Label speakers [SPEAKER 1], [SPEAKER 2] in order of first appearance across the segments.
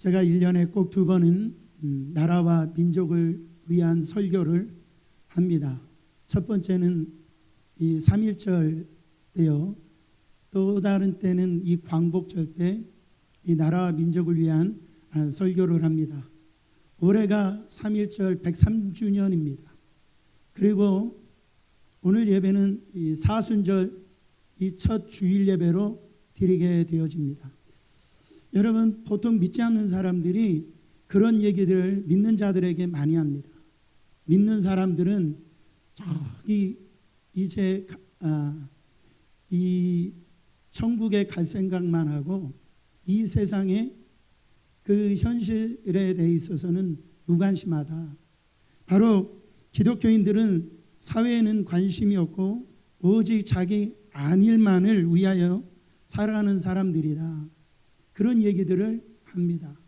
[SPEAKER 1] 제가 1년에 꼭 2번은 나라와 민족을 위한 설교를 합니다. 첫 번째는 이 3.1절 때요. 또 다른 때는 이 광복절 때 이 나라와 민족을 위한 설교를 합니다. 올해가 3.1절 103주년입니다. 그리고 오늘 예배는 이 사순절 이 첫 주일 예배로 드리게 되어집니다. 여러분, 보통 믿지 않는 사람들이 그런 얘기들을 믿는 자들에게 많이 합니다. 믿는 사람들은 저기 이제 이 천국에 갈 생각만 하고 이 세상의 그 현실에 대해 있어서는 무관심하다. 바로 기독교인들은 사회에는 관심이 없고 오직 자기 안일만을 위하여 살아가는 사람들이다. 그런 얘기들을 합니다.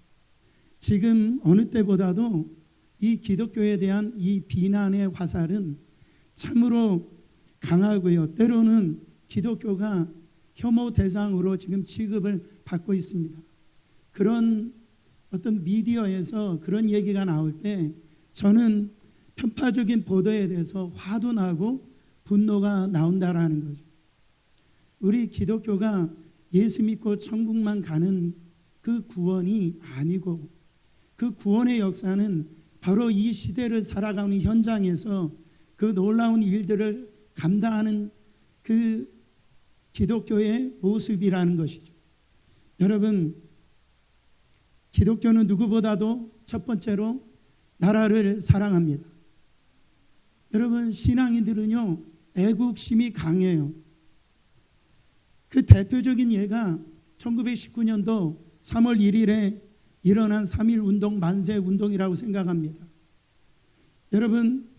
[SPEAKER 1] 지금 어느 때보다도 이 기독교에 대한 이 비난의 화살은 참으로 강하고요. 때로는 기독교가 혐오 대상으로 지금 취급을 받고 있습니다. 그런 어떤 미디어에서 그런 얘기가 나올 때 저는 편파적인 보도에 대해서 화도 나고 분노가 나온다라는 거죠. 우리 기독교가 예수 믿고 천국만 가는 그 구원이 아니고 그 구원의 역사는 바로 이 시대를 살아가는 현장에서 그 놀라운 일들을 감당하는 그 기독교의 모습이라는 것이죠. 여러분, 기독교는 누구보다도 첫 번째로 나라를 사랑합니다. 여러분, 신앙인들은요 애국심이 강해요. 그 대표적인 예가 1919년도 3월 1일에 일어난 3.1 운동 만세 운동이라고 생각합니다. 여러분,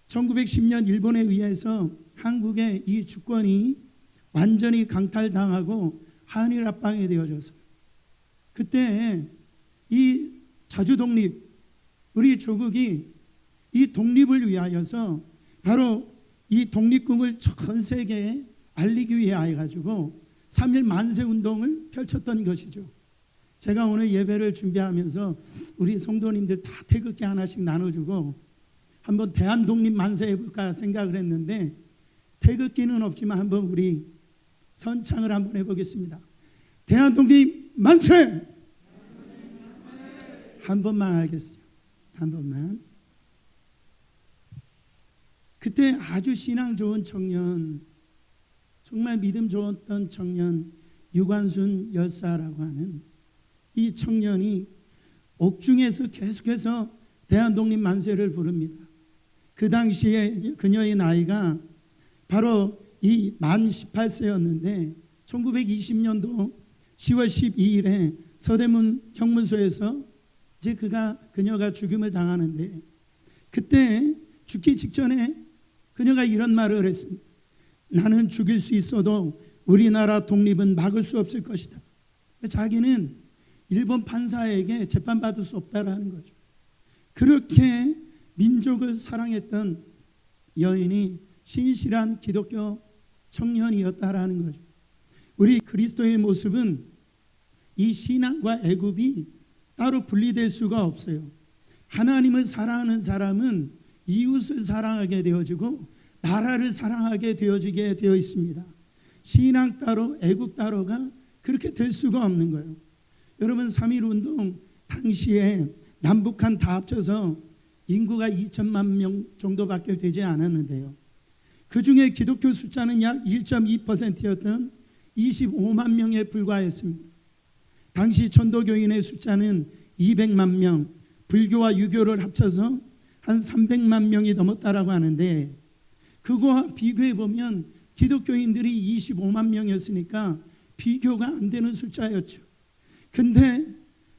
[SPEAKER 1] 1910년 일본에 의해서 한국의 이 주권이 완전히 강탈당하고 한일 합방이 되어졌어요. 그때 이 자주독립, 우리 조국이 이 독립을 위하여서 바로 이 독립국을 전 세계에 알리기 위해 가지고 3.1 만세 운동을 펼쳤던 것이죠. 제가 오늘 예배를 준비하면서 우리 성도님들 다 태극기 하나씩 나눠주고 한번 대한독립 만세 해볼까 생각을 했는데 태극기는 없지만 한번 우리 선창을 한번 해보겠습니다. 대한독립 만세! 한 번만 하겠어요. 한 번만. 그때 아주 신앙 좋은 청년, 정말 믿음 좋았던 청년 유관순 열사라고 하는 이 청년이 옥중에서 계속해서 대한독립 만세를 부릅니다. 그 당시에 그녀의 나이가 바로 이 만 18세였는데 1920년도 10월 12일에 서대문 형문소에서 이제 그녀가 죽임을 당하는데 그때 죽기 직전에 그녀가 이런 말을 했습니다. 나는 죽일 수 있어도 우리나라 독립은 막을 수 없을 것이다. 자기는 일본 판사에게 재판받을 수 없다라는 거죠. 그렇게 민족을 사랑했던 여인이 신실한 기독교 청년이었다라는 거죠. 우리 그리스도의 모습은 이 신앙과 애굽이 따로 분리될 수가 없어요. 하나님을 사랑하는 사람은 이웃을 사랑하게 되어지고 나라를 사랑하게 되어지게 되어 있습니다. 신앙 따로 애국 따로가 그렇게 될 수가 없는 거예요. 여러분, 3.1 운동 당시에 남북한 다 합쳐서 인구가 2천만 명 정도밖에 되지 않았는데요. 그 중에 기독교 숫자는 약 1.2%였던 25만 명에 불과했습니다. 당시 천도교인의 숫자는 200만 명, 불교와 유교를 합쳐서 한 300만 명이 넘었다라고 하는데 그거와 비교해 보면 기독교인들이 25만 명이었으니까 비교가 안 되는 숫자였죠. 근데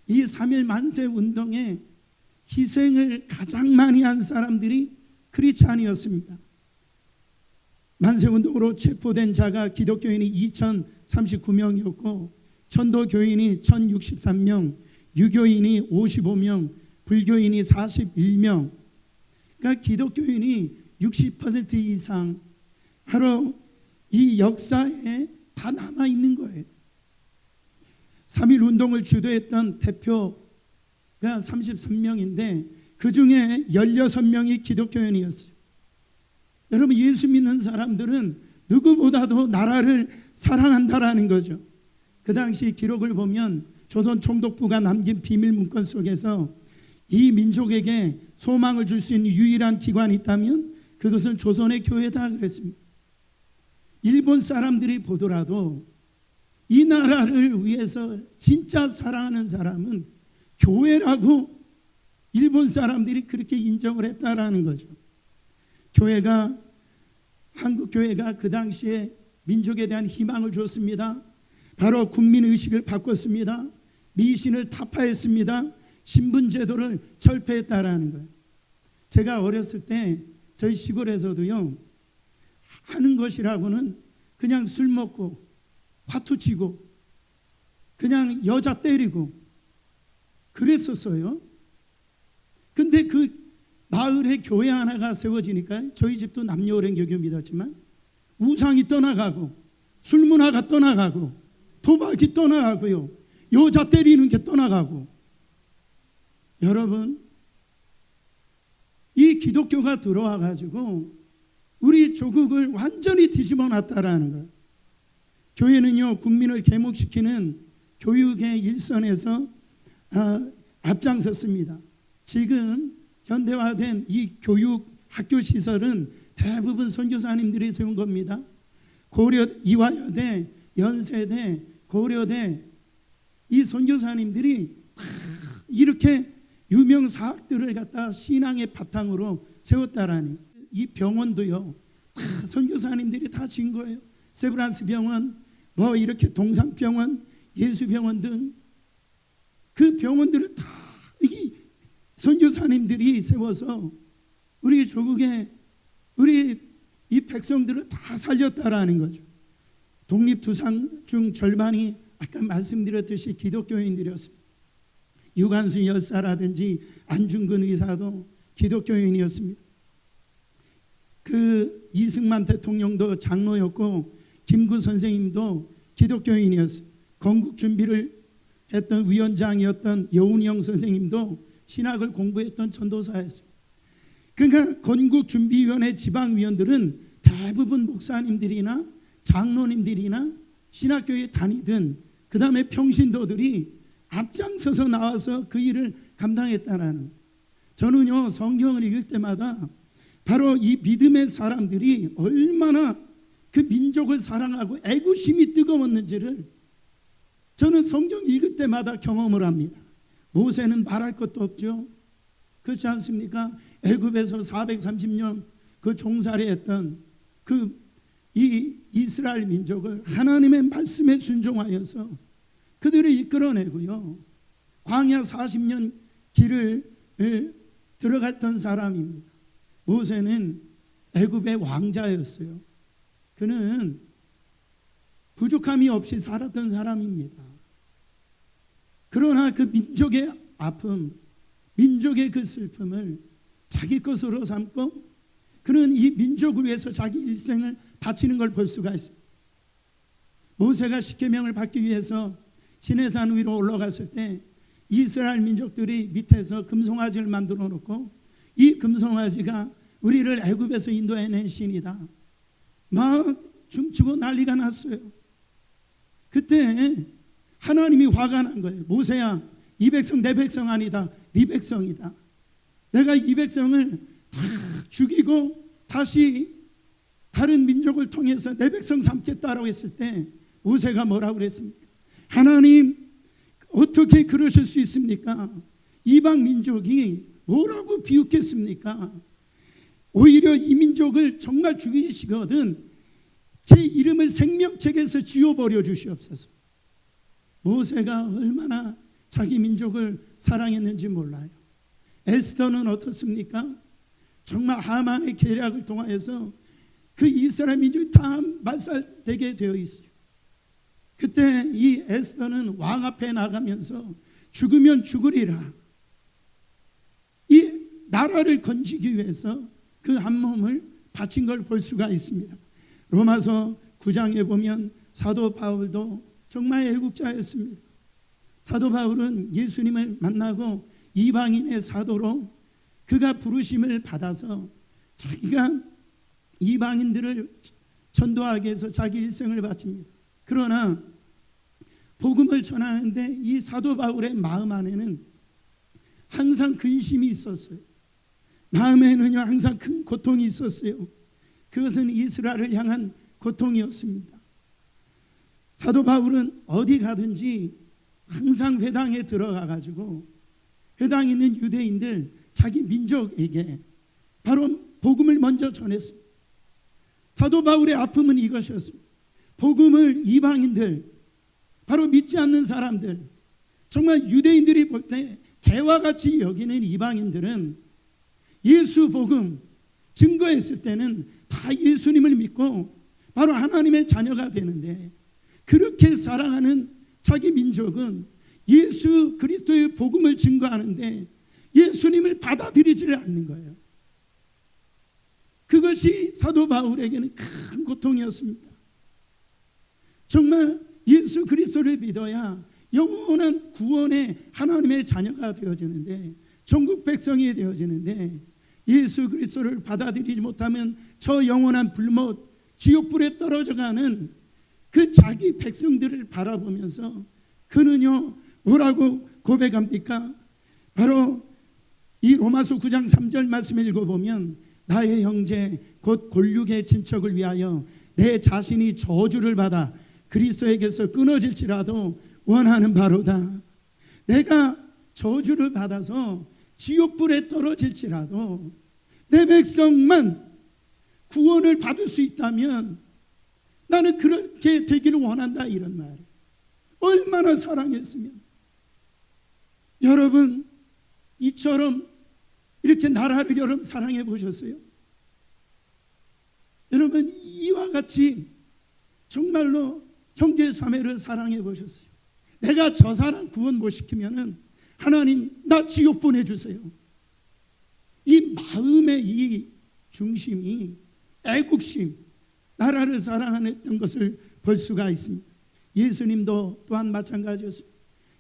[SPEAKER 1] 이 3.1 만세 운동에 희생을 가장 많이 한 사람들이 크리스찬이었습니다. 만세운동으로 체포된 자가 기독교인이 2039명이었고 천도교인이 1063명, 유교인이 55명, 불교인이 41명. 그러니까 기독교인이 60% 이상 바로 이 역사에 다 남아있는 거예요. 3.1 운동을 주도했던 대표 33명인데 그 중에 16명이 기독교인이었어요. 여러분, 예수 믿는 사람들은 누구보다도 나라를 사랑한다라는 거죠. 그 당시 기록을 보면 조선 총독부가 남긴 비밀 문건 속에서 이 민족에게 소망을 줄 수 있는 유일한 기관이 있다면 그것은 조선의 교회다 그랬습니다. 일본 사람들이 보더라도 이 나라를 위해서 진짜 사랑하는 사람은 교회라고 일본 사람들이 그렇게 인정을 했다라는 거죠. 한국 교회가 그 당시에 민족에 대한 희망을 줬습니다. 바로 국민의식을 바꿨습니다. 미신을 타파했습니다. 신분제도를 철폐했다라는 거예요. 제가 어렸을 때 저희 시골에서도요, 하는 것이라고는 그냥 술 먹고 화투 치고 그냥 여자 때리고 그랬었어요. 근데 그 마을에 교회 하나가 세워지니까 저희 집도 남녀오랜교교 믿었지만 우상이 떠나가고 술 문화가 떠나가고 도박이 떠나가고요, 여자 때리는 게 떠나가고. 여러분, 이 기독교가 들어와 가지고 우리 조국을 완전히 뒤집어 놨다라는 거예요. 교회는요, 국민을 계몽시키는 교육의 일선에서 앞장섰습니다. 지금 현대화된 이 교육 학교 시설은 대부분 선교사님들이 세운 겁니다. 고려 이화여대, 연세대, 고려대, 이 선교사님들이 이렇게 유명 사학들을 갖다 신앙의 바탕으로 세웠다라니. 이 병원도요, 다 선교사님들이 다 진 거예요. 세브란스 병원, 뭐 이렇게 동산병원, 예수병원 등 그 병원들을 다 이 선교사님들이 세워서 우리 조국의 우리 이 백성들을 다 살렸다라는 거죠. 독립투상 중 절반이 아까 말씀드렸듯이 기독교인들이었습니다. 유관순 열사라든지 안중근 의사도 기독교인이었습니다. 그 이승만 대통령도 장로였고 김구 선생님도 기독교인이었어요. 건국 준비를 했던 위원장이었던 여운형 선생님도 신학을 공부했던 전도사였습니다. 그러니까 건국준비위원회 지방위원들은 대부분 목사님들이나 장로님들이나 신학교에 다니든 그 다음에 평신도들이 앞장서서 나와서 그 일을 감당했다라는. 저는요, 성경을 읽을 때마다 바로 이 믿음의 사람들이 얼마나 그 민족을 사랑하고 애구심이 뜨거웠는지를 저는 성경 읽을 때마다 경험을 합니다. 모세는 말할 것도 없죠. 그렇지 않습니까? 애굽에서 430년 그 종살이했던 그 이 이스라엘 민족을 하나님의 말씀에 순종하여서 그들을 이끌어내고요, 광야 40년 길을 들어갔던 사람입니다. 모세는 애굽의 왕자였어요. 그는 부족함이 없이 살았던 사람입니다. 그러나 그 민족의 아픔, 민족의 그 슬픔을 자기 것으로 삼고 그는 이 민족을 위해서 자기 일생을 바치는 걸 볼 수가 있습니다. 모세가 십계명을 받기 위해서 시내산 위로 올라갔을 때 이스라엘 민족들이 밑에서 금송아지를 만들어 놓고 이 금송아지가 우리를 애굽에서 인도해낸 신이다, 막 춤추고 난리가 났어요. 그때 하나님이 화가 난 거예요. 모세야, 이 백성 내 백성 아니다, 네 백성이다. 내가 이 백성을 다 죽이고 다시 다른 민족을 통해서 내 백성 삼겠다라고 했을 때 모세가 뭐라고 그랬습니까? 하나님, 어떻게 그러실 수 있습니까? 이방 민족이 뭐라고 비웃겠습니까? 오히려 이 민족을 정말 죽이시거든 제 이름을 생명책에서 지워버려 주시옵소서. 모세가 얼마나 자기 민족을 사랑했는지 몰라요. 에스더는 어떻습니까? 정말 하만의 계략을 통하여서 그 이스라엘 민족이 다 말살되게 되어 있어요. 그때 이 에스더는 왕 앞에 나가면서 죽으면 죽으리라, 이 나라를 건지기 위해서 그 한 몸을 바친 걸 볼 수가 있습니다. 로마서 9장에 보면 사도 바울도 정말 애국자였습니다. 사도 바울은 예수님을 만나고 이방인의 사도로 그가 부르심을 받아서 자기가 이방인들을 전도하기 위해서 자기 일생을 바칩니다. 그러나 복음을 전하는데 이 사도 바울의 마음 안에는 항상 근심이 있었어요. 마음에는요 항상 큰 고통이 있었어요. 그것은 이스라엘을 향한 고통이었습니다. 사도 바울은 어디 가든지 항상 회당에 들어가 가지고 회당에 있는 유대인들 자기 민족에게 바로 복음을 먼저 전했습니다. 사도 바울의 아픔은 이것이었습니다. 복음을 이방인들, 바로 믿지 않는 사람들, 정말 유대인들이 볼 때 개와 같이 여기는 이방인들은 예수 복음 증거했을 때는 다 예수님을 믿고 바로 하나님의 자녀가 되는데, 그렇게 사랑하는 자기 민족은 예수 그리스도의 복음을 증거하는데 예수님을 받아들이지를 않는 거예요. 그것이 사도 바울에게는 큰 고통이었습니다. 정말 예수 그리스도를 믿어야 영원한 구원의 하나님의 자녀가 되어지는데, 전국 백성이 되어지는데, 예수 그리스도를 받아들이지 못하면 저 영원한 불못 지옥불에 떨어져가는 그 자기 백성들을 바라보면서 그는요 뭐라고 고백합니까? 바로 이 로마서 9장 3절 말씀을 읽어보면, 나의 형제 곧 골육의 친척을 위하여 내 자신이 저주를 받아 그리스도에게서 끊어질지라도 원하는 바로다. 내가 저주를 받아서 지옥불에 떨어질지라도 내 백성만 구원을 받을 수 있다면 나는 그렇게 되기를 원한다, 이런 말. 얼마나 사랑했으면. 여러분 이처럼 이렇게 나라를 여러분 사랑해 보셨어요? 여러분 이와 같이 정말로 형제 자매를 사랑해 보셨어요? 내가 저 사람 구원 못 시키면은 하나님 나 지옥 보내주세요. 이 마음의 이 중심이 애국심, 나라를 사랑했던 것을 볼 수가 있습니다. 예수님도 또한 마찬가지였습니다.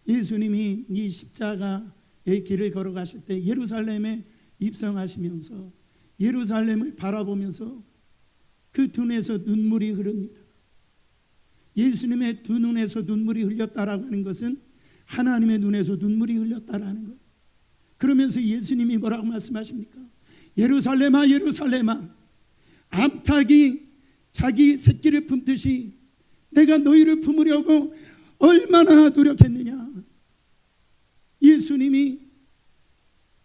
[SPEAKER 1] 예수님이 이 십자가의 길을 걸어가실 때 예루살렘에 입성하시면서 예루살렘을 바라보면서 그 눈에서 눈물이 흐릅니다. 예수님의 두 눈에서 눈물이 흘렸다라고 하는 것은 하나님의 눈에서 눈물이 흘렸다라는 거예요. 그러면서 예수님이 뭐라고 말씀하십니까? 예루살렘아 예루살렘아, 암탉이 자기 새끼를 품듯이 내가 너희를 품으려고 얼마나 노력했느냐. 예수님이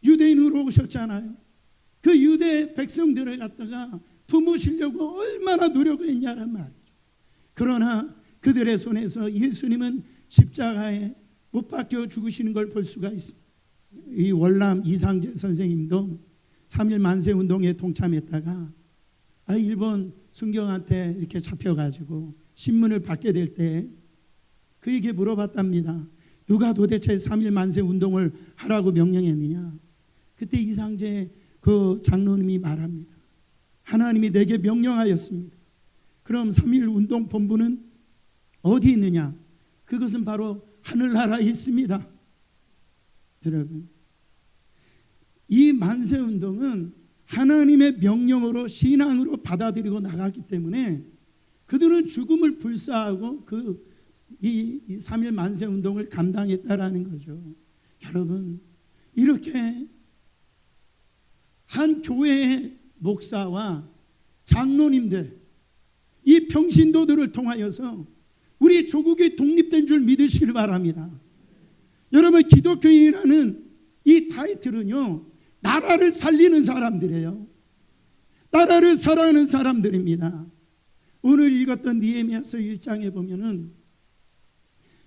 [SPEAKER 1] 유대인으로 오셨잖아요. 그 유대 백성들을 갖다가 품으시려고 얼마나 노력을 했냐란 말이죠. 그러나 그들의 손에서 예수님은 십자가에 못 박혀 죽으시는 걸 볼 수가 있습니다. 이 월남 이상재 선생님도 3.1 만세운동에 동참했다가 일본 순경한테 이렇게 잡혀가지고 신문을 받게 될 때 그에게 물어봤답니다. 누가 도대체 3.1 만세운동을 하라고 명령했느냐. 그때 이상재 그 장로님이 말합니다. 하나님이 내게 명령하였습니다. 그럼 3.1 운동 본부는 어디 있느냐? 그것은 바로 하늘나라에 있습니다. 여러분, 이 만세운동은 하나님의 명령으로 신앙으로 받아들이고 나갔기 때문에 그들은 죽음을 불사하고 이 3.1 만세운동을 감당했다라는 거죠. 여러분, 이렇게 한 교회의 목사와 장로님들, 이 평신도들을 통하여서 우리 조국이 독립된 줄 믿으시길 바랍니다. 여러분, 기독교인이라는 이 타이틀은요, 나라를 살리는 사람들이에요. 나라를 사랑하는 사람들입니다. 오늘 읽었던 느헤미야서 1장에 보면은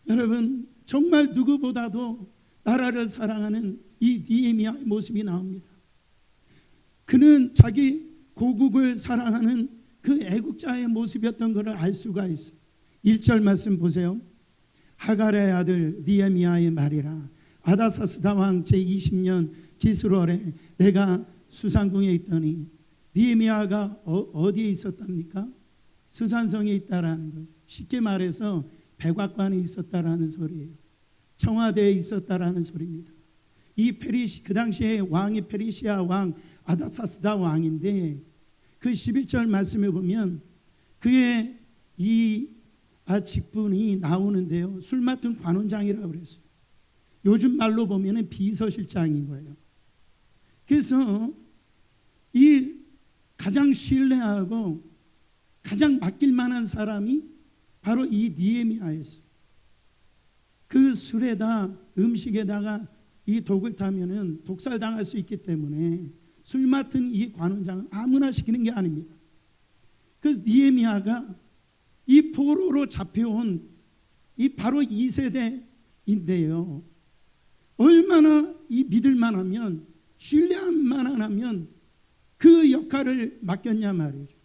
[SPEAKER 1] 여러분 정말 누구보다도 나라를 사랑하는 이 느헤미야의 모습이 나옵니다. 그는 자기 고국을 사랑하는 그 애국자의 모습이었던 것을 알 수가 있어요. 1절 말씀 보세요. 하갈의 아들 느헤미야의 말이라. 아다사스다 왕 제20년 기스월에 내가 수산궁에 있더니, 느헤미야가 어디에 있었답니까? 수산성에 있다라는 거죠. 쉽게 말해서 백악관에 있었다라는 소리예요. 청와대에 있었다라는 소리입니다. 그 당시에 왕이 페르시아 왕 아닥사스다 왕인데 그 11절 말씀에 보면 그의 이 직분이 나오는데요. 술 맡은 관원장이라고 그랬어요. 요즘 말로 보면은 비서실장인 거예요. 그래서 이 가장 신뢰하고 가장 맡길 만한 사람이 바로 이 느헤미야였어요. 그 술에다 음식에다가 이 독을 타면은 독살 당할 수 있기 때문에 술 맡은 이 관원장은 아무나 시키는 게 아닙니다. 그래서 느헤미야가 이 포로로 잡혀온 이 바로 2세대인데요. 얼마나 이 믿을만 하면 신뢰할만 하면 그 역할을 맡겼냐 말이죠.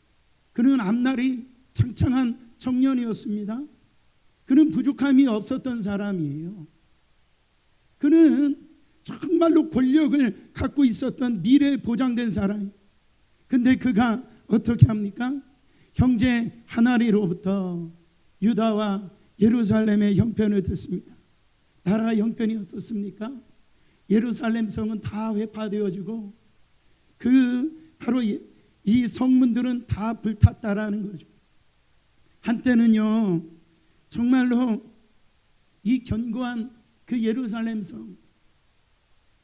[SPEAKER 1] 그는 앞날이 창창한 청년이었습니다. 그는 부족함이 없었던 사람이에요. 그는 정말로 권력을 갖고 있었던 미래에 보장된 사람. 근데 그가 어떻게 합니까? 형제 하나리로부터 유다와 예루살렘의 형편을 듣습니다. 나라 형편이 어떻습니까? 예루살렘 성은 다 회파되어지고 그 바로 이 성문들은 다 불탔다라는 거죠. 한때는요 정말로 이 견고한 그 예루살렘 성,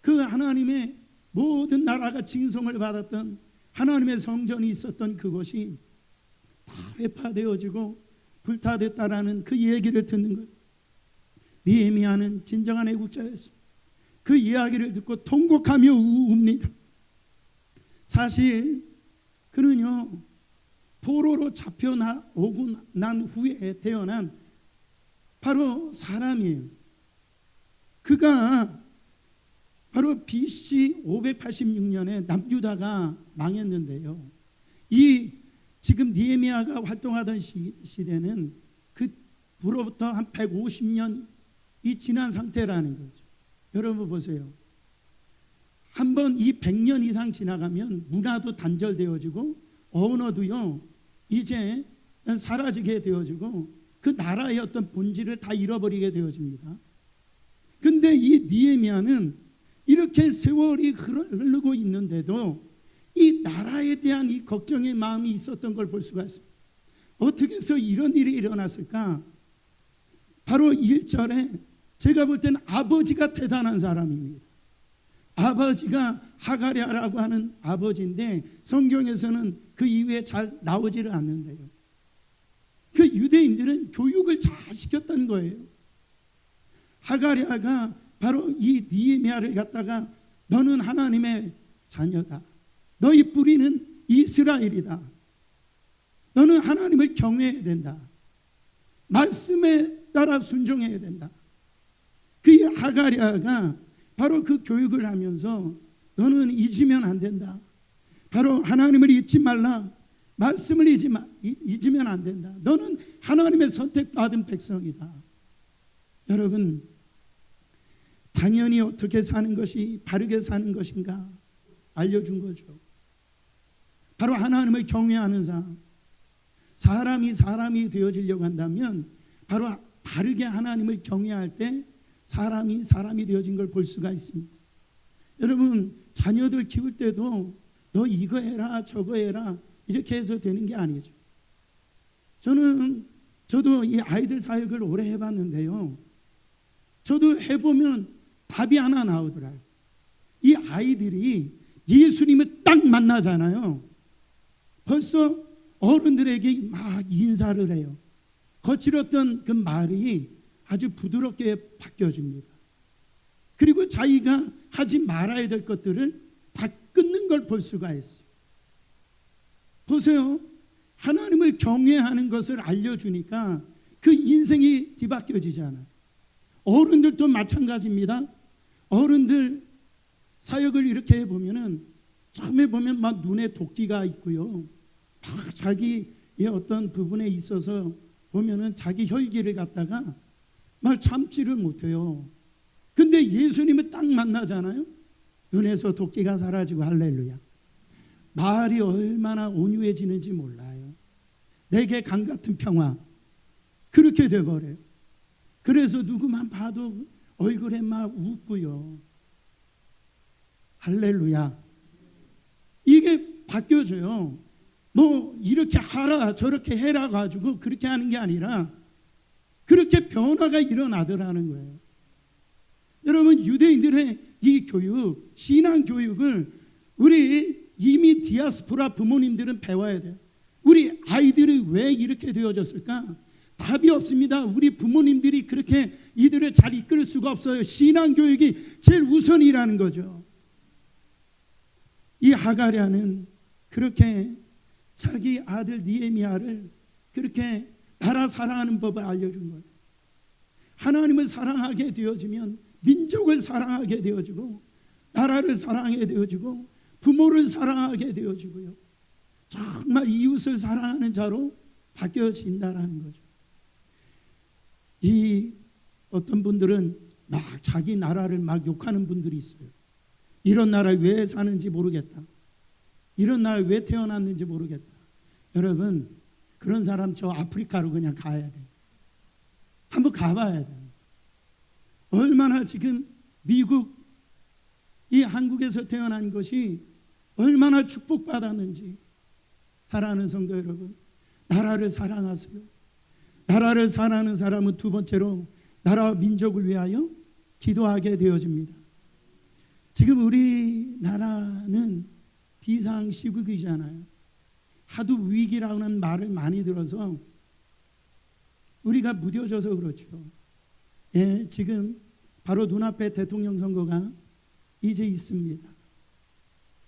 [SPEAKER 1] 그 하나님의 모든 나라가 징송을 받았던 하나님의 성전이 있었던 그곳이 다 회파되어지고 불타됐다라는 그 얘기를 듣는 것. 느헤미야는 진정한 애국자였어요. 그 이야기를 듣고 통곡하며 웁니다. 사실 그는요 포로로 잡혀오고 난 후에 태어난 바로 사람이에요. 그가 바로 BC 586년에 남유다가 망했는데요. 이 지금 느헤미야가 활동하던 시대는 그로부터 한 150년이 지난 상태라는 거죠. 여러분 보세요. 한번 이 100년 이상 지나가면 문화도 단절되어지고 언어도요 이제 사라지게 되어지고 그 나라의 어떤 본질을 다 잃어버리게 되어집니다. 근데 이 느헤미야는 이렇게 세월이 흐르고 있는데도 이 나라에 대한 이 걱정의 마음이 있었던 걸 볼 수가 있습니다. 어떻게 해서 이런 일이 일어났을까? 바로 1절에 제가 볼 때는 아버지가 대단한 사람입니다. 아버지가 하가랴라고 하는 아버지인데 성경에서는 그 이후에 잘 나오지를 않는데요. 그 유대인들은 교육을 잘 시켰던 거예요. 하가랴가 바로 이 느헤미야를 갖다가 너는 하나님의 자녀다. 너희 뿌리는 이스라엘이다. 너는 하나님을 경외해야 된다. 말씀에 따라 순종해야 된다. 그 하가랴가 바로 그 교육을 하면서 너는 잊으면 안 된다. 바로 하나님을 잊지 말라. 말씀을 잊으면 안 된다. 너는 하나님의 선택받은 백성이다. 여러분, 당연히 어떻게 사는 것이 바르게 사는 것인가 알려준 거죠. 바로 하나님을 경외하는 삶. 사람이 되어지려고 한다면 바로 바르게 하나님을 경외할 때 사람이 되어진 걸 볼 수가 있습니다. 여러분, 자녀들 키울 때도 너 이거 해라 저거 해라 이렇게 해서 되는 게 아니죠. 저도 이 아이들 사역을 오래 해봤는데요. 저도 해보면 답이 하나 나오더라고요. 이 아이들이 예수님을 딱 만나잖아요. 벌써 어른들에게 막 인사를 해요. 거칠었던 그 말이 아주 부드럽게 바뀌어집니다. 그리고 자기가 하지 말아야 될 것들을 다 끊는 걸 볼 수가 있어요. 보세요. 하나님을 경외하는 것을 알려주니까 그 인생이 뒤바뀌어지잖아요. 어른들도 마찬가지입니다. 어른들 사역을 이렇게 해보면은 처음에 보면 막 눈에 도끼가 있고요. 막 자기의 어떤 부분에 있어서 보면은 자기 혈기를 갖다가 말 참지를 못해요. 근데 예수님을 딱 만나잖아요. 눈에서 도끼가 사라지고 할렐루야. 말이 얼마나 온유해지는지 몰라요. 내게 강 같은 평화. 그렇게 돼버려요. 그래서 누구만 봐도 얼굴에 막 웃고요. 할렐루야. 이게 바뀌어져요. 뭐 이렇게 하라 저렇게 해라 가지고 그렇게 하는 게 아니라 그렇게 변화가 일어나더라는 거예요. 여러분, 유대인들의 이 교육, 신앙 교육을 우리 이미 디아스포라 부모님들은 배워야 돼요. 우리 아이들이 왜 이렇게 되어졌을까? 답이 없습니다. 우리 부모님들이 그렇게 이들을 잘 이끌 수가 없어요. 신앙 교육이 제일 우선이라는 거죠. 이 하가랴는 그렇게 자기 아들 느헤미야를 그렇게 나라 사랑하는 법을 알려준 거예요. 하나님을 사랑하게 되어지면 민족을 사랑하게 되어지고 나라를 사랑하게 되어지고 부모를 사랑하게 되어지고요. 정말 이웃을 사랑하는 자로 바뀌어진다라는 거죠. 이 어떤 분들은 막 자기 나라를 막 욕하는 분들이 있어요. 이런 나라에 왜 사는지 모르겠다. 이런 나라에 왜 태어났는지 모르겠다. 여러분, 그런 사람 저 아프리카로 그냥 가야 돼요. 한번 가봐야 돼요. 얼마나 지금 미국, 이 한국에서 태어난 것이 얼마나 축복받았는지. 사랑하는 성도 여러분, 나라를 사랑하세요. 나라를 사랑하는 사람은 두 번째로 나라와 민족을 위하여 기도하게 되어집니다. 지금 우리나라는 비상시국이잖아요. 하도 위기라는 말을 많이 들어서 우리가 무뎌져서 그렇죠. 예, 지금 바로 눈앞에 대통령 선거가 이제 있습니다.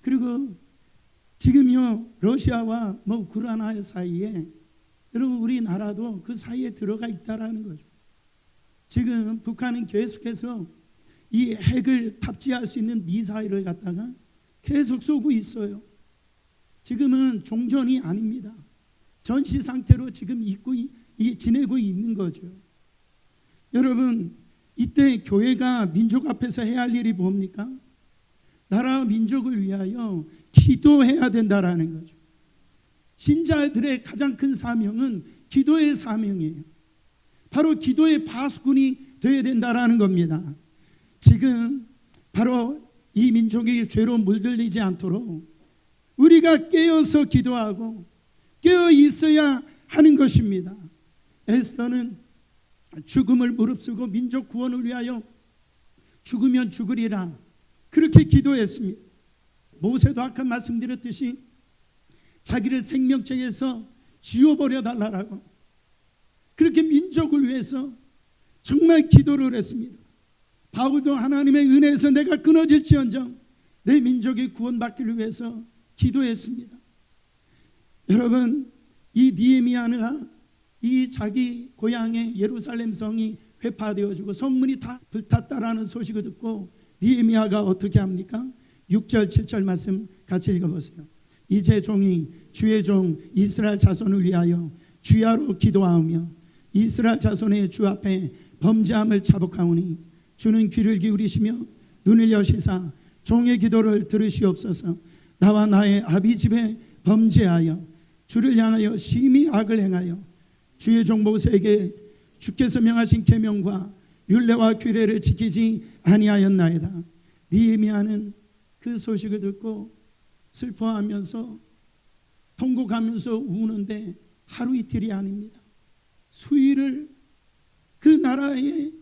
[SPEAKER 1] 그리고 지금요, 러시아와 우크라이나 사이에 여러분, 우리나라도 그 사이에 들어가 있다라는 거죠. 지금 북한은 계속해서 이 핵을 탑재할 수 있는 미사일을 갖다가 계속 쏘고 있어요. 지금은 종전이 아닙니다. 전시 상태로 지금 지내고 있는 거죠. 여러분, 이때 교회가 민족 앞에서 해야 할 일이 뭡니까? 나라와 민족을 위하여 기도해야 된다라는 거죠. 신자들의 가장 큰 사명은 기도의 사명이에요. 바로 기도의 파수꾼이 되어야 된다라는 겁니다. 지금 바로 이 민족이 죄로 물들리지 않도록 우리가 깨어서 기도하고 깨어 있어야 하는 것입니다. 에스더는 죽음을 무릅쓰고 민족 구원을 위하여 죽으면 죽으리라 그렇게 기도했습니다. 모세도 아까 말씀드렸듯이 자기를 생명책에서 지워버려 달라고 그렇게 민족을 위해서 정말 기도를 했습니다. 바울도 하나님의 은혜에서 내가 끊어질지언정 내 민족이 구원받기를 위해서 기도했습니다. 여러분, 이 느헤미야는 이 자기 고향의 예루살렘 성이 회파되어지고 성문이 다 불탔다라는 소식을 듣고 느헤미야가 어떻게 합니까? 6절 7절 말씀 같이 읽어보세요. 이제 종이 주의 종 이스라엘 자손을 위하여 주야로 기도하오며 이스라엘 자손의 주 앞에 범죄함을 자복하오니 주는 귀를 기울이시며 눈을 여시사 종의 기도를 들으시옵소서. 나와 나의 아비 집에 범죄하여 주를 향하여 심히 악을 행하여 주의 종 모세에게 주께서 명하신 계명과 율례와 규례를 지키지 아니하였나이다. 느헤미야는 그 소식을 듣고 슬퍼하면서 통곡하면서 우는데 하루 이틀이 아닙니다. 수일을 그 나라의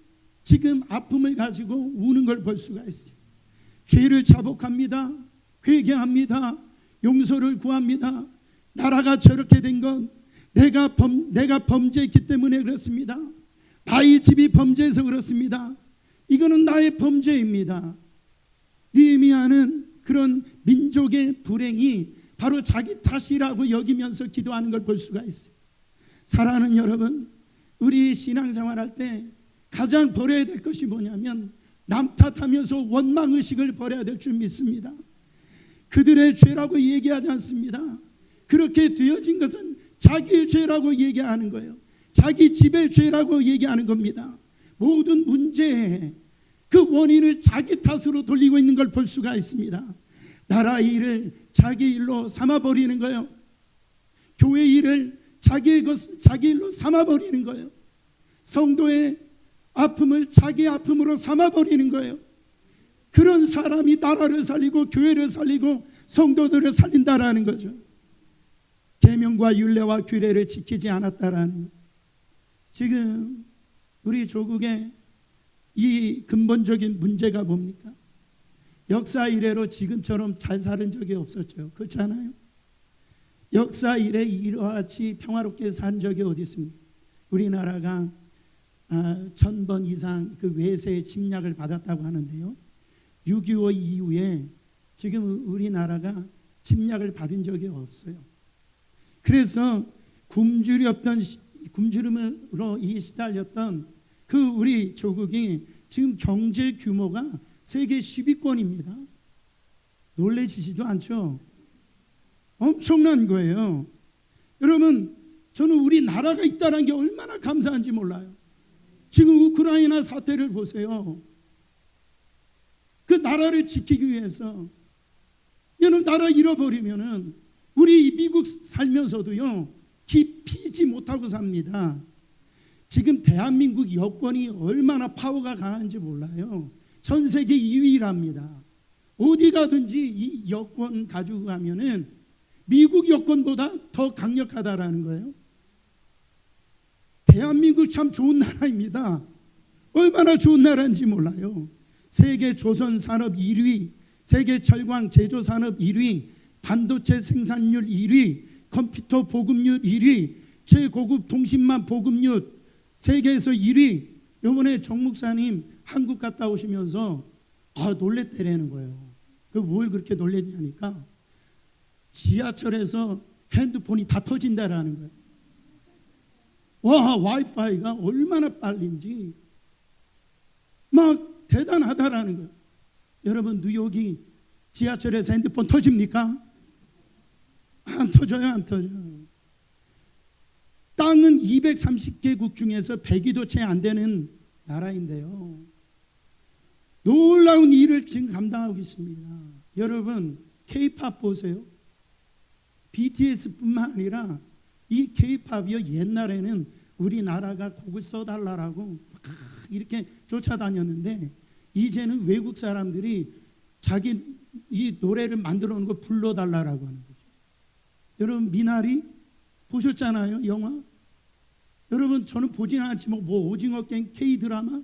[SPEAKER 1] 지금 아픔을 가지고 우는 걸 볼 수가 있어요. 죄를 자복합니다. 회개합니다. 용서를 구합니다. 나라가 저렇게 된 건 내가 범죄했기 때문에 그렇습니다. 나의 집이 범죄해서 그렇습니다. 이거는 나의 범죄입니다. 느헤미야는 그런 민족의 불행이 바로 자기 탓이라고 여기면서 기도하는 걸 볼 수가 있어요. 사랑하는 여러분, 우리 신앙생활할 때 가장 버려야 될 것이 뭐냐면 남 탓하면서 원망의식을 버려야 될 줄 믿습니다. 그들의 죄라고 얘기하지 않습니다. 그렇게 되어진 것은 자기의 죄라고 얘기하는 거예요. 자기 집의 죄라고 얘기하는 겁니다. 모든 문제의 그 원인을 자기 탓으로 돌리고 있는 걸 볼 수가 있습니다. 나라 일을 자기 일로 삼아버리는 거예요. 교회 일을 자기 일로 삼아버리는 거예요. 성도의 아픔을 자기 아픔으로 삼아버리는 거예요. 그런 사람이 나라를 살리고 교회를 살리고 성도들을 살린다라는 거죠. 계명과 율례와 규례를 지키지 않았다라는 것. 지금 우리 조국의 이 근본적인 문제가 뭡니까? 역사 이래로 지금처럼 잘 사는 적이 없었죠. 그렇지 않아요? 역사 이래 이러하지 평화롭게 산 적이 어디 있습니까? 우리나라가 1000번 이상 그 외세의 침략을 받았다고 하는데요, 6.25 이후에 지금 우리나라가 침략을 받은 적이 없어요. 그래서 굶주림으로 시달렸던 그 우리 조국이 지금 경제 규모가 세계 10위권입니다. 놀라지지도 않죠? 엄청난 거예요. 여러분, 저는 우리나라가 있다는 게 얼마나 감사한지 몰라요. 지금 우크라이나 사태를 보세요. 그 나라를 지키기 위해서, 여러분, 나라 잃어버리면은 우리 미국 살면서도요, 피지 못하고 삽니다. 지금 대한민국 여권이 얼마나 파워가 강한지 몰라요. 전 세계 2위랍니다. 어디 가든지 이 여권 가지고 가면은 미국 여권보다 더 강력하다라는 거예요. 대한민국 참 좋은 나라입니다. 얼마나 좋은 나라인지 몰라요. 세계 조선 산업 1위, 세계 철강 제조 산업 1위, 반도체 생산률 1위, 컴퓨터 보급률 1위, 최고급 통신망 보급률 세계에서 1위. 이번에 정 목사님 한국 갔다 오시면서 놀랬다라는 거예요. 그 뭘 그렇게 놀랬냐니까 지하철에서 핸드폰이 다 터진다라는 거예요. 와, 와이파이가 얼마나 빠른지 막 대단하다라는 거예요. 여러분, 뉴욕이 지하철에서 핸드폰 터집니까? 안 터져요, 안 터져요. 땅은 230개국 중에서 100위도 채 안 되는 나라인데요, 놀라운 일을 지금 감당하고 있습니다. 여러분, K-팝 보세요. BTS뿐만 아니라 이 K-팝이요, 옛날에는 우리나라가 곡을 써달라고 이렇게 쫓아다녔는데 이제는 외국 사람들이 자기 이 노래를 만들어 놓은 거 불러달라고 하는 거죠. 여러분, 미나리 보셨잖아요, 영화. 여러분, 저는 보진 않았지만 뭐 오징어 게임, K-드라마,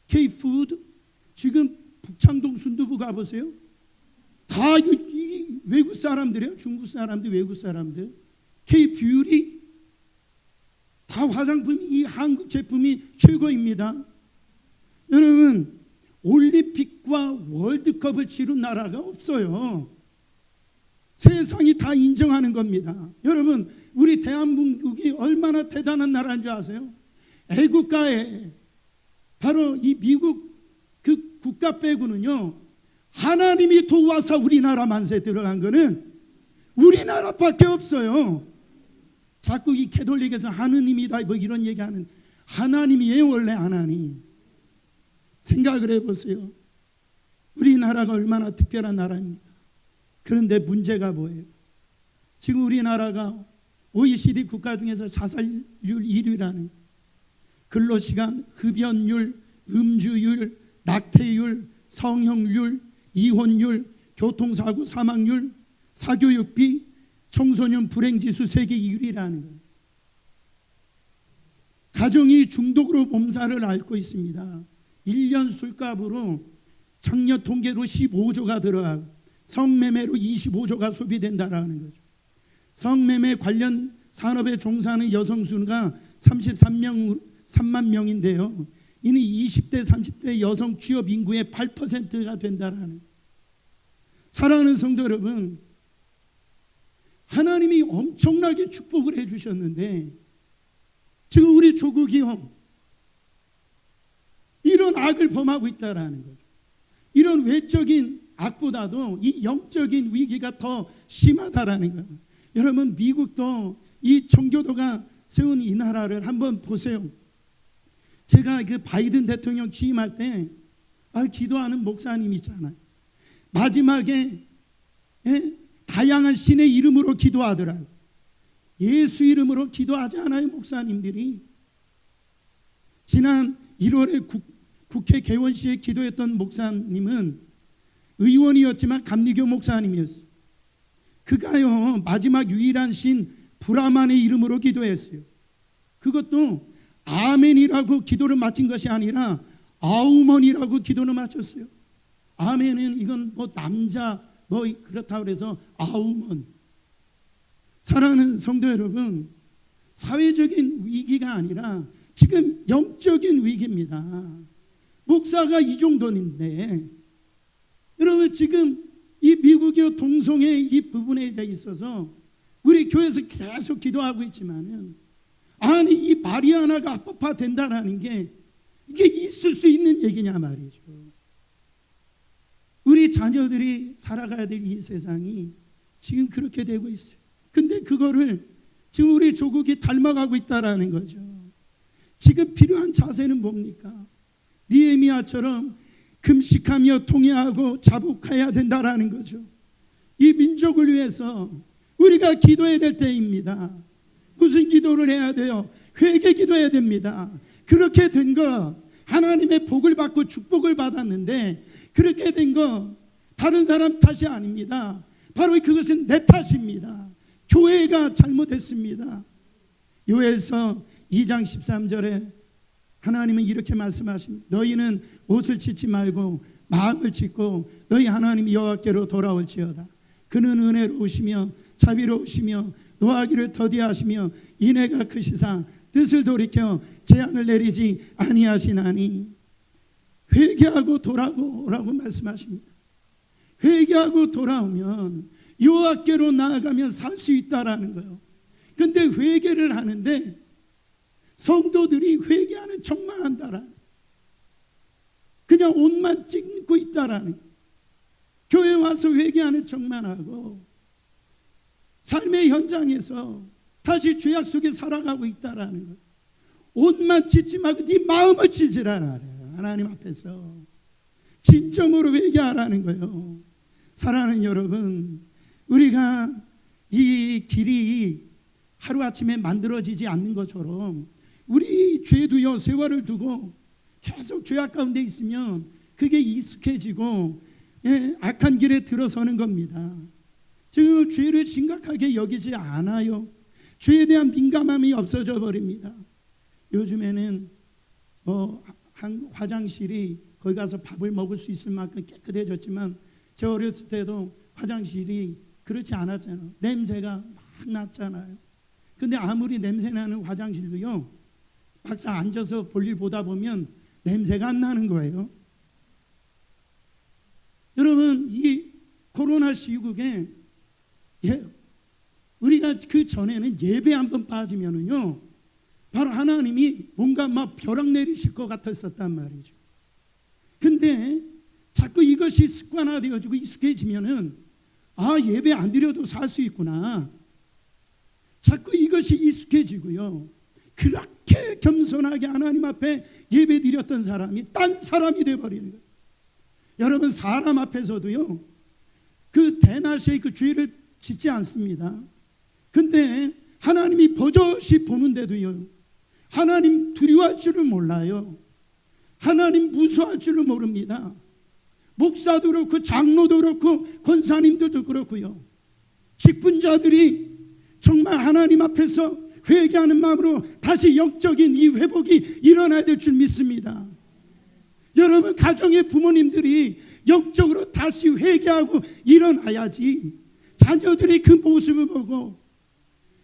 [SPEAKER 1] K-푸드, 지금 북창동 순두부 가보세요. 다 이 외국 사람들이에요. 중국 사람들, 외국 사람들. K-뷰티, 다 화장품이 이 한국 제품이 최고입니다. 여러분, 올림픽과 월드컵을 치른 나라가 없어요. 세상이 다 인정하는 겁니다. 여러분, 우리 대한민국이 얼마나 대단한 나라인 줄 아세요? 애국가에 바로 이 미국 그 국가 빼고는요, 하나님이 도와서 우리나라 만세 들어간 거는 우리나라밖에 없어요. 자꾸 이 캐톨릭에서 하느님이다 뭐 이런 얘기하는, 하나님이에요. 원래 하나님. 생각을 해보세요. 우리나라가 얼마나 특별한 나라입니까? 그런데 문제가 뭐예요? 지금 우리나라가 OECD 국가 중에서 자살률 1위라는, 근로시간, 흡연율, 음주율, 낙태율, 성형률, 이혼율, 교통사고 사망률, 사교육비, 청소년 불행지수 세계 1위라는 거예요. 가정이 중독으로 몸살을 앓고 있습니다. 1년 술값으로 작년 통계로 15조가 들어가고 성매매로 25조가 소비된다라는 거죠. 성매매 관련 산업에 종사하는 여성 수가 3만 명인데요. 이는 20대 30대 여성 취업 인구의 8%가 된다라는 거예요. 사랑하는 성도 여러분, 하나님이 엄청나게 축복을 해주셨는데 지금 우리 조국이요, 이런 악을 범하고 있다라는 거죠. 이런 외적인 악보다도 이 영적인 위기가 더 심하다라는 거예요. 여러분, 미국도 이 청교도가 세운 이 나라를 한번 보세요. 제가 그 바이든 대통령 취임할 때 기도하는 목사님 있잖아요. 마지막에 다양한 신의 이름으로 기도하더라고요. 예수 이름으로 기도하지 않아요, 목사님들이. 지난 1월에 국회 개원시에 기도했던 목사님은 의원이었지만 감리교 목사님이었어요. 그가요 마지막 유일한 신 브라만의 이름으로 기도했어요. 그것도 아멘이라고 기도를 마친 것이 아니라 아우먼이라고 기도를 마쳤어요. 아멘은 이건 뭐 남자 뭐 그렇다고 해서 아우먼. 사랑하는 성도 여러분, 사회적인 위기가 아니라 지금 영적인 위기입니다. 목사가 이 정도인데 여러분 지금 이 미국의 동성애 이 부분에 대해 있어서 우리 교회에서 계속 기도하고 있지만은 아니 이 마리아나가 합법화 된다라는 게 이게 있을 수 있는 얘기냐 말이죠. 우리 자녀들이 살아가야 될 이 세상이 지금 그렇게 되고 있어요. 근데 그거를 지금 우리 조국이 닮아가고 있다라는 거죠. 지금 필요한 자세는 뭡니까? 느헤미야처럼 금식하며 통회하고 자복해야 된다라는 거죠. 이 민족을 위해서 우리가 기도해야 될 때입니다. 무슨 기도를 해야 돼요? 회개 기도해야 됩니다. 그렇게 된 거 하나님의 복을 받고 축복을 받았는데 그렇게 된 거 다른 사람 탓이 아닙니다. 바로 그것은 내 탓입니다. 교회가 잘못했습니다. 요엘서 2장 13절에 하나님은 이렇게 말씀하십니다. 너희는 옷을 찢지 말고 마음을 찢고 너희 하나님 여호와께로 돌아올지어다. 그는 은혜로우시며 자비로우시며 노하기를 더디하시며 인애가 크시사 뜻을 돌이켜 재앙을 내리지 아니하시나니. 회개하고 돌아오라고 말씀하십니다. 회개하고 돌아오면 여호와께로 나아가면 살 수 있다라는 거예요. 근데 회개를 하는데 성도들이 회개하는 척만 한다라는, 그냥 옷만 찢고 있다라는, 교회 와서 회개하는 척만 하고 삶의 현장에서 다시 죄악 속에 살아가고 있다라는 거예요. 옷만 찢지 말고 네 마음을 찢으라는 거예요. 하나님 앞에서 진정으로 회개하라는 거예요. 사랑하는 여러분, 우리가 이 길이 하루아침에 만들어지지 않는 것처럼 우리 죄도요 세월을 두고 계속 죄악 가운데 있으면 그게 익숙해지고 악한 길에 들어서는 겁니다. 지금 죄를 심각하게 여기지 않아요. 죄에 대한 민감함이 없어져 버립니다. 요즘에는 한 화장실이 거기 가서 밥을 먹을 수 있을 만큼 깨끗해졌지만 저 어렸을 때도 화장실이 그렇지 않았잖아요. 냄새가 막 났잖아요. 근데 아무리 냄새 나는 화장실도요 막상 앉아서 볼일 보다 보면 냄새가 안 나는 거예요. 여러분, 이 코로나 시국에 우리가 그 전에는 예배 한번 빠지면은요 바로 하나님이 뭔가 막 벼락 내리실 것 같았었단 말이죠. 근데 자꾸 이것이 습관화되어지고 익숙해지면은 예배 안 드려도 살 수 있구나. 자꾸 이것이 익숙해지고요. 그렇게 겸손하게 하나님 앞에 예배 드렸던 사람이 딴 사람이 되어버리는 거예요. 여러분, 사람 앞에서도요 그 대낮에 그 죄를 짓지 않습니다. 근데 하나님이 버젓이 보는데도요 하나님 두려워할 줄을 몰라요. 하나님 무서워할 줄을 모릅니다. 목사도 그렇고 장로도 그렇고 권사님들도 그렇고요. 직분자들이 정말 하나님 앞에서 회개하는 마음으로 다시 영적인 이 회복이 일어나야 될 줄 믿습니다. 여러분, 가정의 부모님들이 영적으로 다시 회개하고 일어나야지 자녀들이 그 모습을 보고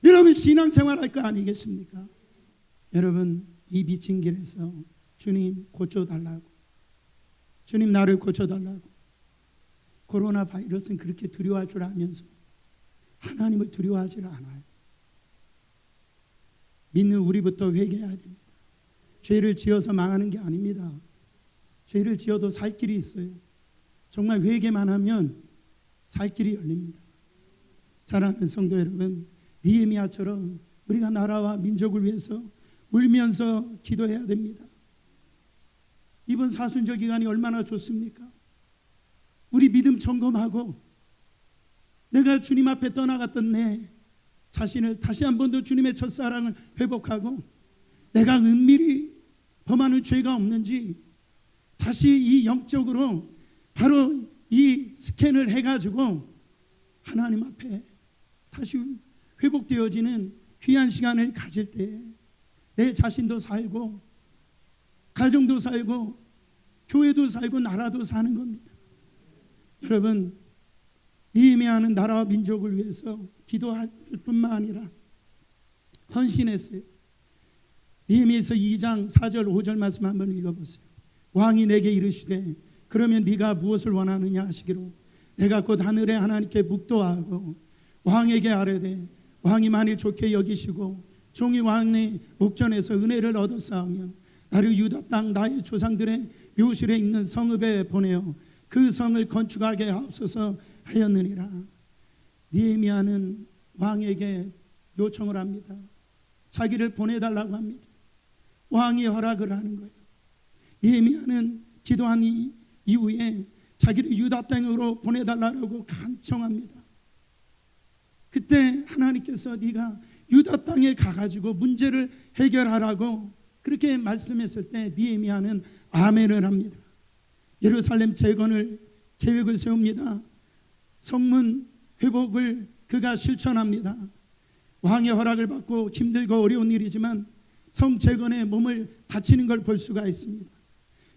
[SPEAKER 1] 여러분 신앙생활 할 거 아니겠습니까? 여러분, 이 미친 길에서 주님 고쳐달라고, 주님 나를 고쳐달라고. 코로나 바이러스는 그렇게 두려워할 줄 알면서 하나님을 두려워하지 않아요. 믿는 우리부터 회개해야 됩니다. 죄를 지어서 망하는 게 아닙니다. 죄를 지어도 살 길이 있어요. 정말 회개만 하면 살 길이 열립니다. 사랑하는 성도 여러분, 느헤미야처럼 우리가 나라와 민족을 위해서 울면서 기도해야 됩니다. 이번 사순절 기간이 얼마나 좋습니까? 우리 믿음 점검하고 내가 주님 앞에 떠나갔던 내 자신을 다시 한 번 더 주님의 첫사랑을 회복하고 내가 은밀히 범하는 죄가 없는지 다시 이 영적으로 바로 이 스캔을 해가지고 하나님 앞에 다시 회복되어지는 귀한 시간을 가질 때 내 자신도 살고 가정도 살고 교회도 살고 나라도 사는 겁니다. 여러분, 니에미야는 나라와 민족을 위해서 기도했을 뿐만 아니라 헌신했어요. 니에미야서 2장 4절 5절 말씀 한번 읽어보세요. 왕이 내게 이르시되 그러면 네가 무엇을 원하느냐 하시기로 내가 곧 하늘의 하나님께 묵도하고 왕에게 아뢰되 왕이 만일 좋게 여기시고 종이 왕의 목전에서 은혜를 얻었사오면 나를 유다 땅 나의 조상들의 묘실에 있는 성읍에 보내어 그 성을 건축하게 하옵소서 하였느니라. 니에미야는 왕에게 요청을 합니다. 자기를 보내달라고 합니다. 왕이 허락을 하는 거예요. 니에미야는 기도한 이후에 자기를 유다 땅으로 보내달라고 간청합니다. 그때 하나님께서 네가 유다 땅에 가가지고 문제를 해결하라고 그렇게 말씀했을 때 니에미야는 아멘을 합니다. 예루살렘 재건을 계획을 세웁니다. 성문 회복을 그가 실천합니다. 왕의 허락을 받고 힘들고 어려운 일이지만 성 재건에 몸을 바치는 걸 볼 수가 있습니다.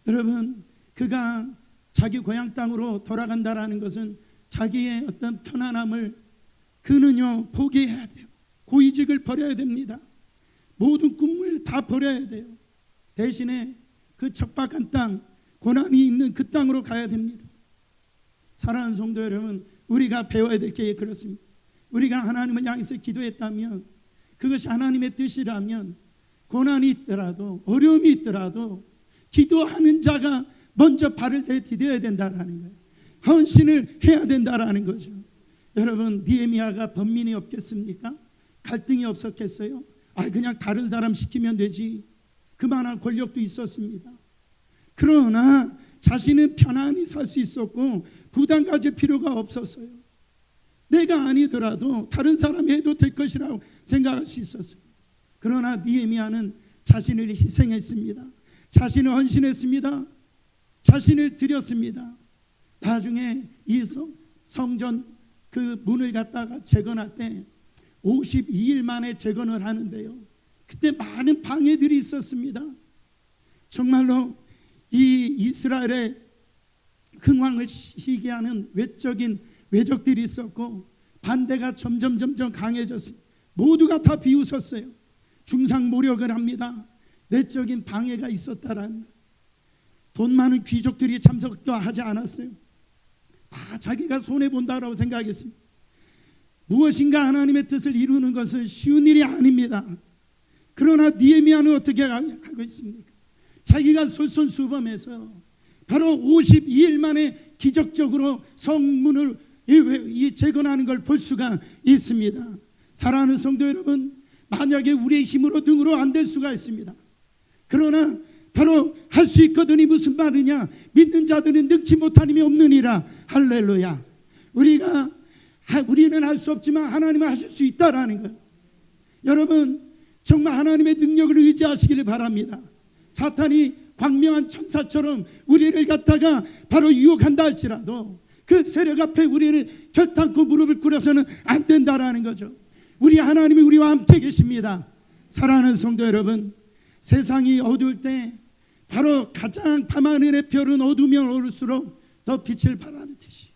[SPEAKER 1] 여러분, 그가 자기 고향 땅으로 돌아간다라는 것은 자기의 어떤 편안함을 그는요 포기해야 돼요. 고위직을 버려야 됩니다. 모든 꿈을 다 버려야 돼요. 대신에 그 척박한 땅, 고난이 있는 그 땅으로 가야 됩니다. 사랑하는 성도 여러분, 우리가 배워야 될 게 그렇습니다. 우리가 하나님을 향해서 기도했다면, 그것이 하나님의 뜻이라면 고난이 있더라도 어려움이 있더라도 기도하는 자가 먼저 발을 내디뎌야 된다라는 거예요. 헌신을 해야 된다라는 거죠. 여러분, 니에미야가 번민이 없겠습니까? 갈등이 없었겠어요? 그냥 다른 사람 시키면 되지. 그만한 권력도 있었습니다. 그러나 자신은 편안히 살 수 있었고 부담 가질 필요가 없었어요. 내가 아니더라도 다른 사람이 해도 될 것이라고 생각할 수 있었어요. 그러나 니에미야는 자신을 희생했습니다. 자신을 헌신했습니다. 자신을 드렸습니다. 나중에 이 성전 그 문을 갖다가 재건할 때 52일 만에 재건을 하는데요, 그때 많은 방해들이 있었습니다. 정말로 이 이스라엘의 흥왕을 시기하는 외적인 외적들이 있었고 반대가 점점 강해졌습니다. 모두가 다 비웃었어요. 중상모략을 합니다. 내적인 방해가 있었다라는, 돈 많은 귀족들이 참석도 하지 않았어요. 다 자기가 손해본다라고 생각했습니다. 무엇인가 하나님의 뜻을 이루는 것은 쉬운 일이 아닙니다. 그러나 니에미야는 어떻게 하고 있습니까? 자기가 솔선수범해서 바로 52일 만에 기적적으로 성문을 재건하는 걸 볼 수가 있습니다. 사랑하는 성도 여러분, 만약에 우리의 힘으로 등으로 안 될 수가 있습니다. 그러나 바로 할 수 있거든이 무슨 말이냐? 믿는 자들은 능치 못한 힘이 없느니라. 할렐루야. 우리는 할 수 없지만 하나님은 하실 수 있다라는 거예요. 여러분, 정말 하나님의 능력을 의지하시기를 바랍니다. 사탄이 광명한 천사처럼 우리를 갖다가 바로 유혹한다 할지라도 그 세력 앞에 우리를 결단코 무릎을 꿇어서는 안 된다라는 거죠. 우리 하나님이 우리와 함께 계십니다. 사랑하는 성도 여러분, 세상이 어두울 때 바로 가장 밤하늘의 별은 어두우면 어두울수록 더 빛을 발하듯이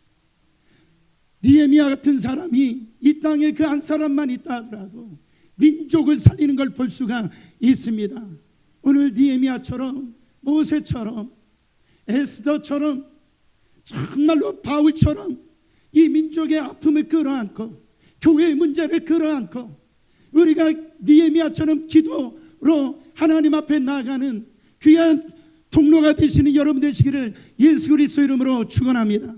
[SPEAKER 1] 니에미야 같은 사람이 이 땅에 그 한 사람만 있다 하더라도 민족을 살리는 걸 볼 수가 있습니다. 오늘 니에미야처럼, 모세처럼, 에스더처럼, 정말로 바울처럼 이 민족의 아픔을 끌어안고 교회의 문제를 끌어안고 우리가 니에미야처럼 기도로 하나님 앞에 나아가는 귀한 통로가 되시는 여러분 되시기를 예수 그리스도 이름으로 축원합니다.